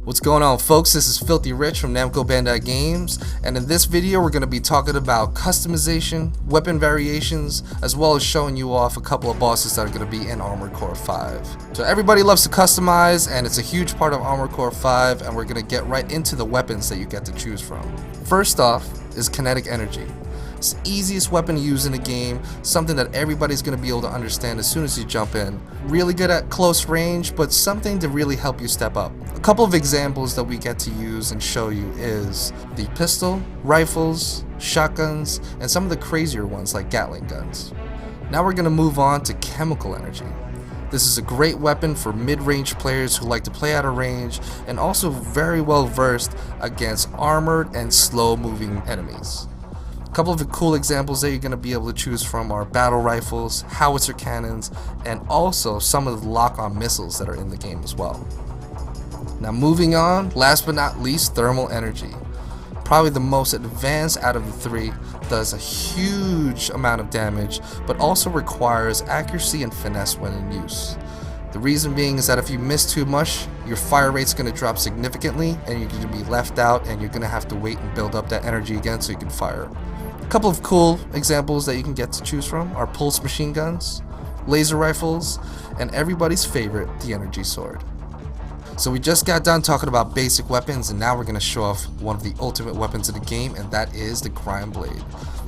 What's going on, folks? This is Filthy Rich from Namco Bandai Games, and in this video we're going to be talking about customization, weapon variations, as well as showing you off a couple of bosses that are going to be in Armored Core 5. So everybody loves to customize, and it's a huge part of Armored Core 5, and we're going to get right into the weapons that you get to choose from. First off is Kinetic Energy. It's the easiest weapon to use in the game, something that everybody's going to be able to understand as soon as you jump in. Really good at close range, but something to really help you step up. A couple of examples that we get to use and show you is the pistol, rifles, shotguns, and some of the crazier ones like Gatling guns. Now we're going to move on to Chemical Energy. This is a great weapon for mid-range players who like to play out of range and also very well versed against armored and slow-moving enemies. A couple of the cool examples that you're going to be able to choose from are battle rifles, howitzer cannons, and also some of the lock-on missiles that are in the game as well. Now moving on, last but not least, Thermal Energy. Probably the most advanced out of the three, does a huge amount of damage, but also requires accuracy and finesse when in use. The reason being is that if you miss too much, your fire rate's going to drop significantly and you're going to be left out and you're going to have to wait and build up that energy again so you can fire. A couple of cool examples that you can get to choose from are pulse machine guns, laser rifles, and everybody's favorite, the energy sword. So we just got done talking about basic weapons, and now we're going to show off one of the ultimate weapons in the game, and that is the Crime Blade.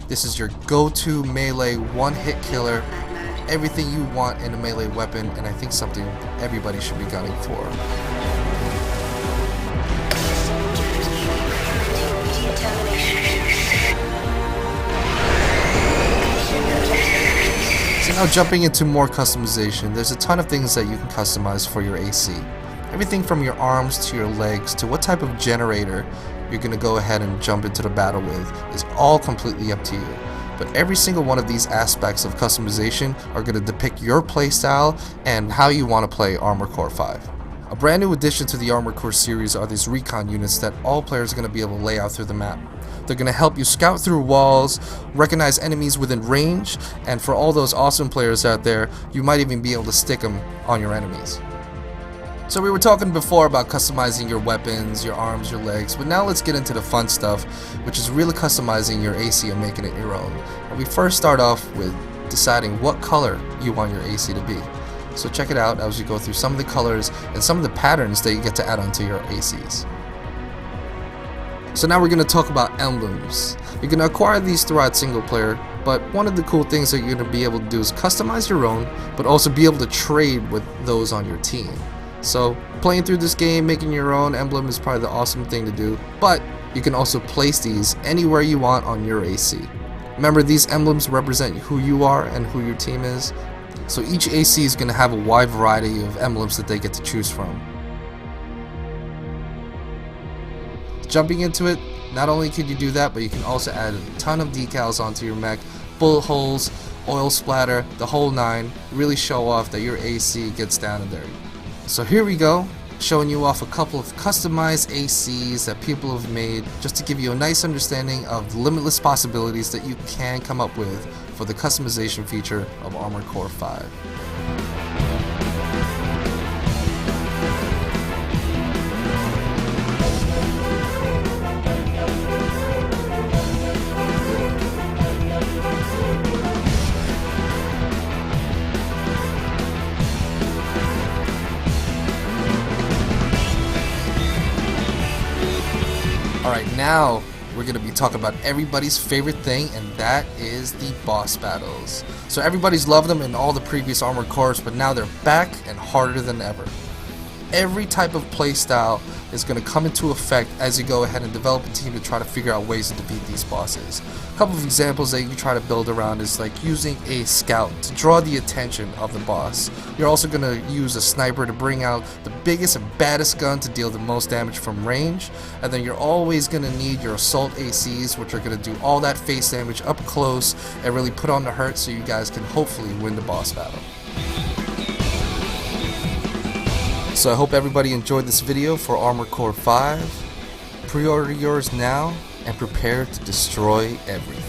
This is your go-to melee one-hit killer, everything you want in a melee weapon, and I think something everybody should be gunning for. So now jumping into more customization, there's a ton of things that you can customize for your AC. Everything from your arms to your legs to what type of generator you're going to go ahead and jump into the battle with is all completely up to you. But every single one of these aspects of customization are going to depict your playstyle and how you want to play Armored Core 5. A brand new addition to the Armored Core series are these recon units that all players are going to be able to lay out through the map. They're going to help you scout through walls, recognize enemies within range, and for all those awesome players out there, you might even be able to stick them on your enemies. So we were talking before about customizing your weapons, your arms, your legs, but now let's get into the fun stuff, which is really customizing your AC and making it your own. And we first start off with deciding what color you want your AC to be. So check it out as we go through some of the colors and some of the patterns that you get to add onto your ACs. So now we're going to talk about emblems. You're going to acquire these throughout single player, but one of the cool things that you're going to be able to do is customize your own, but also be able to trade with those on your team. So playing through this game, making your own emblem is probably the awesome thing to do, but you can also place these anywhere you want on your AC. Remember, these emblems represent who you are and who your team is, so each AC is going to have a wide variety of emblems that they get to choose from. Jumping into it, not only can you do that, but you can also add a ton of decals onto your mech, bullet holes, oil splatter, the whole nine, really show off that your AC gets down and dirty. So here we go, showing you off a couple of customized ACs that people have made just to give you a nice understanding of the limitless possibilities that you can come up with for the customization feature of Armored Core 5. Alright, now we're going to be talking about everybody's favorite thing, and that is the boss battles. So everybody's loved them in all the previous Armored Cores, but now they're back and harder than ever. Every type of playstyle is going to come into effect as you go ahead and develop a team to try to figure out ways to defeat these bosses. A couple of examples that you can try to build around is like using a scout to draw the attention of the boss. You're also going to use a sniper to bring out the biggest and baddest gun to deal the most damage from range, and then you're always going to need your assault ACs, which are going to do all that face damage up close and really put on the hurt so you guys can hopefully win the boss battle. So I hope everybody enjoyed this video for Armored Core 5. Pre-order yours now and prepare to destroy everything.